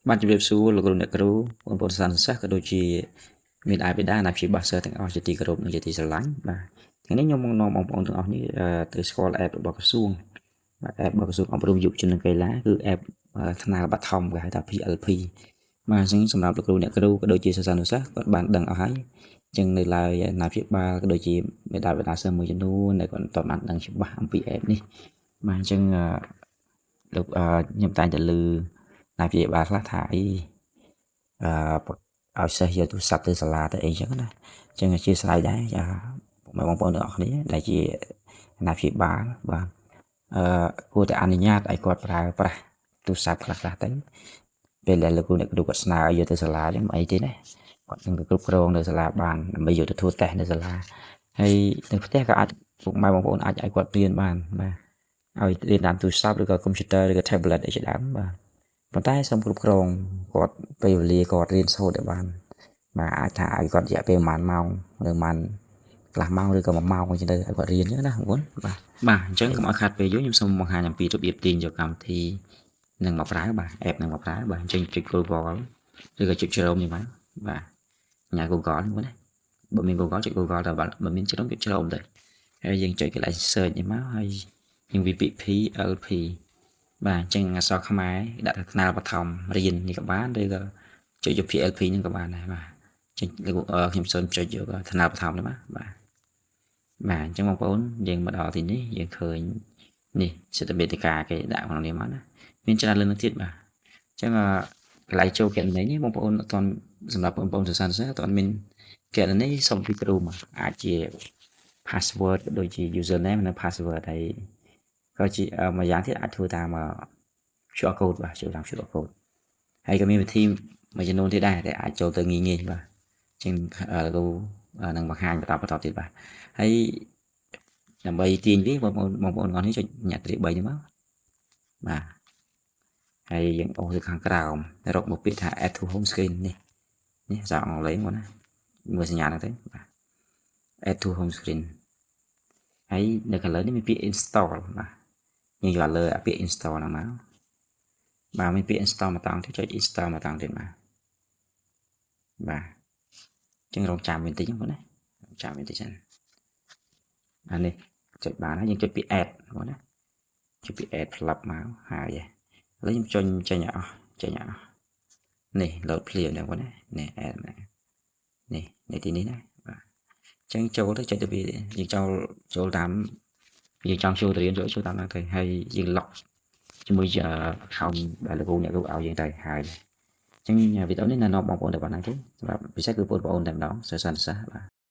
Ban chụp số là gồmអ្នកគ្រូបងប្អូនសាស្ត្រសិស្សក៏ដូចជាមានអាយបេដាណាព្យាបាលសិស្សទាំងអស់ជាទីគោរពនិងជាទីស្រឡាញ់បាទថ្ងៃនេះខ្ញុំមកនាំបងប្អូនទាំងអស់នេះទៅស្គាល់ app របស់ក្រសួងបាទ app របស់ក្រសួងអប់រំយុវជននិងកីឡាគឺ app ថ្នាលបឋមគេហៅថា PLP បាទអញ្ចឹងសម្រាប់លោកគ្រូអ្នកគ្រូក៏ដូចជាសិស្សានុសិស្សគាត់បានដឹងអស់ហើយអញ្ចឹងនៅឡើយអាណាព្យាបាលក៏ដូចជាមេដាបេដាសិស្សមួយចំនួនដែលគាត់មិនទាន់បានដឹងច្បាស់អំពី app នេះបាទអញ្ចឹងលោកខ្ញុំតែងតែលើណាព្យាបាលខ្លះថាអីឲ្យសិស្សយកទូរស័ព្ទទៅសាលាទៅអីចឹងណាអញ្ចឹងអធិស្ឋានដែរបងប្អូនទាំងអស់គ្នាដែលជាណាព្យាបាលបាទគួរតែអនុញ្ញាតឲ្យគាត់ប្រើប្រាស់ទូរស័ព្ទខ្លះទៅពេលដែលលោកគ្រូអ្នកគ្រូគាត់ស្នើឲ្យយកទៅសាលាចឹងមិនអីទេណាគាត់នឹងគ្រប់គ្រងនៅសាលាបានដើម្បីយកទៅធ្វើតេស្តនៅសាលាហើយនៅផ្ទះក៏អាចពុកម៉ែបងប្អូនអាចឲ្យគាត់រៀនបានបាទឲ្យរៀនតាមទូរស័ព្ទឬក៏ computer ឬក៏ tablet អីជាដើមបាទប៉ុន្តែសូមគ្រប់គ្រងគាត់ពេលវេលាគាត់រៀនសូត្រឲ្យបានបាទអាចថាឲ្យគាត់រយៈពេលប្រហែលម៉ោងឬប្រហែលកន្លះម៉ោងឬក៏1ម៉ោងអញ្ចឹងទៅឲ្យគាត់រៀនអញ្ចឹងណាបងប្អូនបាទអញ្ចឹងកុំឲ្យខាតពេលយូរខ្ញុំសូមបង្ហាញអំពីរបៀបទាញយកកម្មវិធីនឹងមកប្រើបាទ app នឹងមកប្រើបាទអញ្ចឹងចុច Google ឬក៏ចុច Chrome នេះបាទញ៉ា Google នេះណាបើមាន Google ចុច Google ទៅបើមាន Chrome ចុច Chrome ទៅហើយយើងចុចកន្លែង search នេះមកហើយយើងវាពាក្យ PLP បាទអញ្ចឹងអក្សរខ្មែរដាក់ថ្នាលបឋមរៀននេះក៏បានឬក៏ចុចយក PLP ហ្នឹងក៏បានដែរបាទចុចខ្ញុំសូមចុចយកថ្នាលបឋមនេះបាទអញ្ចឹងបងប្អូនយើងមកដល់ទីនេះយើងឃើញនេះសិទ្ធិបេតិកាគេដាក់ក្នុងនេះមកណាមានច្រើនលើនឹងទៀតបាទអញ្ចឹងកន្លែងចូលគណនីនេះបងប្អូនអត់ទាន់សម្រាប់បងប្អូនសិស្សានុសិស្សអត់ទាន់មានគណនីសូមពីគ្រូមកអាចជា password ដូចជា username និង password ហើយក៏ជាមួយយ៉ាងទៀតអាចធ្វើតាម QR code បាទចូលតាម QR code ហើយក៏មានវិធីមួយចំនួនទៀតដែរដែលអាចចូលទៅងាយបាទអញ្ចឹងលោកនឹងបង្ហាញបន្តទៀតបាទហើយដើម្បីទាញវាបងប្អូននេះចុចញាក់ទ្រា3នេះមកបាទហើយយើងអូសទៅខាងក្រោមរកមកពាក្យថា add to home screen នេះសារអង់គ្លេសមកណាមើលសញ្ញាហ្នឹងទៅបាទ add to home screen ហើយនៅខាងលើនេះមានពាក្យ install បាទយើងយកលើពាក្យ install ហ្នឹងមកបាទមានពាក្យ install មកតង់ទៀតចុច install មកតង់ទៀតបាទចឹងរងចាំបន្តិចហ្នឹងណារងចាំបន្តិចសិនអានេះចុចបានហើយយើងចុចពាក្យ add បងណាចុចពាក្យ add ផ្លាប់មកហើយឥឡូវខ្ញុំចេញឲ្យអស់នេះ load ភ្លាមដែរបងណានេះ add នេះនៅទីនេះណាបាទចឹងចូលទៅចុចទៅវាយើងចូលតាមយើងចង់ចូលទៅរៀនចូលតាមហ្នឹងទៅហើយយើង log ជាមួយ account ដែលលោកគ្រូអ្នកគ្រូឲ្យយើងទៅហើយអញ្ចឹងវីដេអូនេះណែនាំបងប្អូនតែប៉ុណ្ណឹងទេសម្រាប់ពិសេសគឺបងប្អូនតែម្ដងសិស្សានុសិស្សបាទ